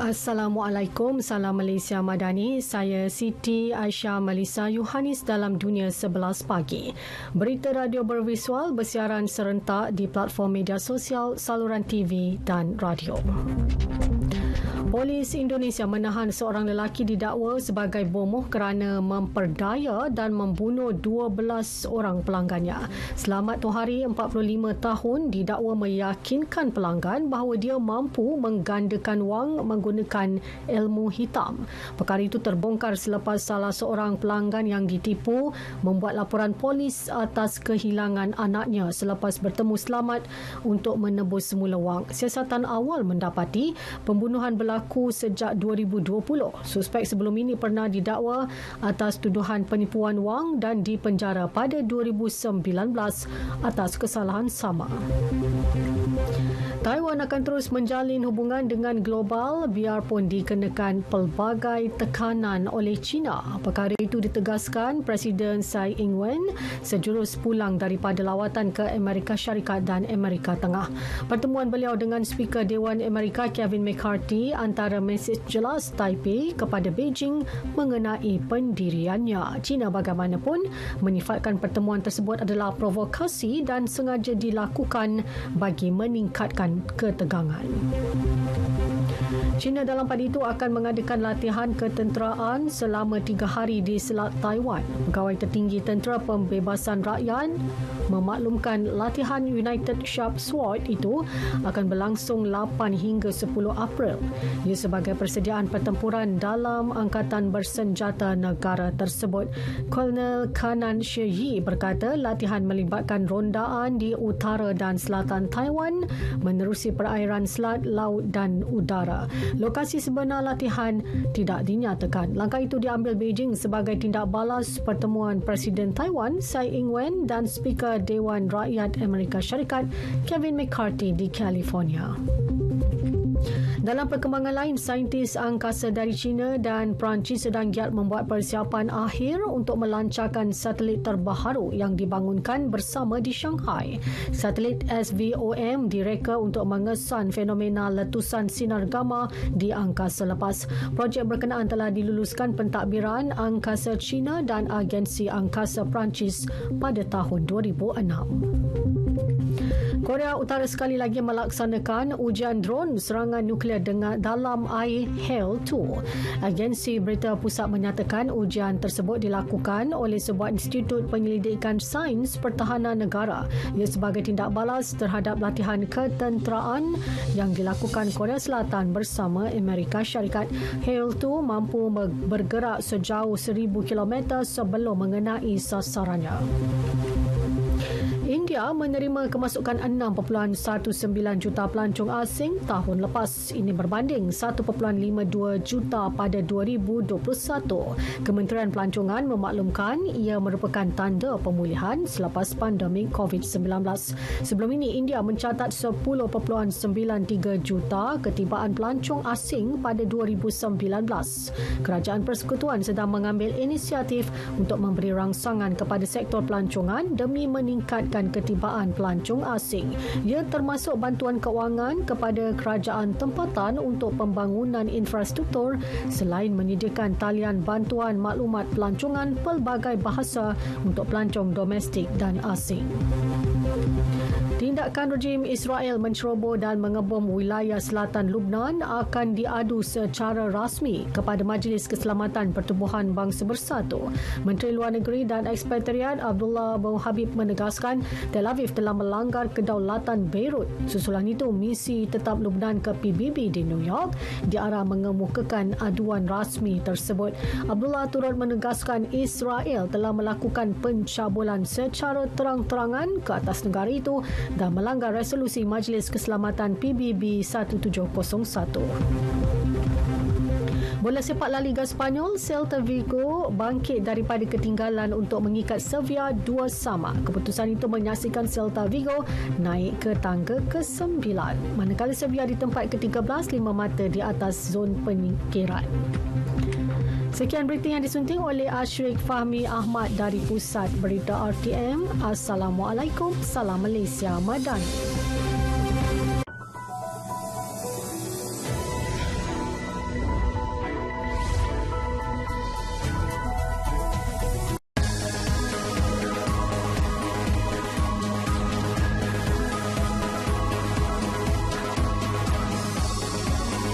Assalamualaikum, salam Malaysia Madani. Saya Siti Aisyah Malisa Yohanis dalam Dunia 11 Pagi. Berita radio bervisual bersiaran serentak di platform media sosial, saluran TV dan radio. Polis Indonesia menahan seorang lelaki didakwa sebagai bomoh kerana memperdaya dan membunuh 12 orang pelanggannya. Selamat Tohari, 45 tahun, didakwa meyakinkan pelanggan bahawa dia mampu menggandakan wang menggunakan ilmu hitam. Perkara itu terbongkar selepas salah seorang pelanggan yang ditipu membuat laporan polis atas kehilangan anaknya selepas bertemu selamat untuk menebus semula wang. Siasatan awal mendapati pembunuhan berlaku sejak 2020. Suspek sebelum ini pernah didakwa atas tuduhan penipuan wang dan dipenjara pada 2019 atas kesalahan sama. Taiwan akan terus menjalin hubungan dengan global biarpun dikenakan pelbagai tekanan oleh China. Perkara itu ditegaskan Presiden Tsai Ing-wen sejurus pulang daripada lawatan ke Amerika Syarikat dan Amerika Tengah. Pertemuan beliau dengan Speaker Dewan Amerika Kevin McCarthy antara mesej jelas Taipei kepada Beijing mengenai pendiriannya. China bagaimanapun menyifatkan pertemuan tersebut adalah provokasi dan sengaja dilakukan bagi meningkatkan ketegangan. China dalam pada itu akan mengadakan latihan ketenteraan selama 3 hari di Selat Taiwan. Pegawai tertinggi Tentera Pembebasan Rakyat memaklumkan latihan United Sharp Sword itu akan berlangsung 8 hingga 10 April. Ia sebagai persediaan pertempuran dalam Angkatan Bersenjata negara tersebut. Kolonel Kanan Shi berkata latihan melibatkan rondaan di utara dan selatan Taiwan menerusi perairan selat, laut dan udara. Lokasi sebenar latihan tidak dinyatakan. Langkah itu diambil Beijing sebagai tindak balas pertemuan Presiden Taiwan Tsai Ing-wen dan Speaker Dewan Rakyat Amerika Syarikat Kevin McCarthy di California. Dalam perkembangan lain, saintis angkasa dari China dan Perancis sedang giat membuat persiapan akhir untuk melancarkan satelit terbaru yang dibangunkan bersama di Shanghai. Satelit SVOM direka untuk mengesan fenomena letusan sinar gamma di angkasa lepas. Projek berkenaan telah diluluskan pentadbiran angkasa China dan Agensi Angkasa Perancis pada tahun 2006. Korea Utara sekali lagi melaksanakan ujian drone serangan nuklear dengan dalam air HALE-2. Agensi Berita Pusat menyatakan ujian tersebut dilakukan oleh sebuah institut penyelidikan sains pertahanan negara. Ia sebagai tindak balas terhadap latihan ketenteraan yang dilakukan Korea Selatan bersama Amerika Syarikat. HALE-2 mampu bergerak sejauh 1,000 km sebelum mengenai sasarannya. India menerima kemasukan 6.19 juta pelancong asing tahun lepas. Ini berbanding 1.52 juta pada 2021. Kementerian Pelancongan memaklumkan ia merupakan tanda pemulihan selepas pandemik COVID-19. Sebelum ini, India mencatat 10.93 juta ketibaan pelancong asing pada 2019. Kerajaan Persekutuan sedang mengambil inisiatif untuk memberi rangsangan kepada sektor pelancongan demi meningkatkan ketibaan pelancong asing. Ia termasuk bantuan kewangan kepada kerajaan tempatan untuk pembangunan infrastruktur selain menyediakan talian bantuan maklumat pelancongan pelbagai bahasa untuk pelancong domestik dan asing. Tindakan rejim Israel menceroboh dan mengebom wilayah selatan Lubnan akan diadu secara rasmi kepada Majlis Keselamatan Pertubuhan Bangsa Bersatu. Menteri Luar Negeri dan Ekspatriat Abdullah Abu Habib menegaskan Tel Aviv telah melanggar kedaulatan Beirut. Susulan itu, misi tetap Lubnan ke PBB di New York diarah mengemukakan aduan rasmi tersebut. Abdullah turut menegaskan Israel telah melakukan pencabulan secara terang-terangan ke atas negara itu dan melanggar resolusi Majlis Keselamatan PBB 1701. Bola sepak La Liga Spanyol, Celta Vigo bangkit daripada ketinggalan untuk mengikat Sevilla 2-2. Keputusan itu menyaksikan Celta Vigo naik ke tangga ke-9, manakala Sevilla di tempat ke-13 5 mata di atas zon penyingkiran. Sekian berita yang disunting oleh Ashrik Fahmi Ahmad dari Pusat Berita RTM. Assalamualaikum, salam Malaysia Madani.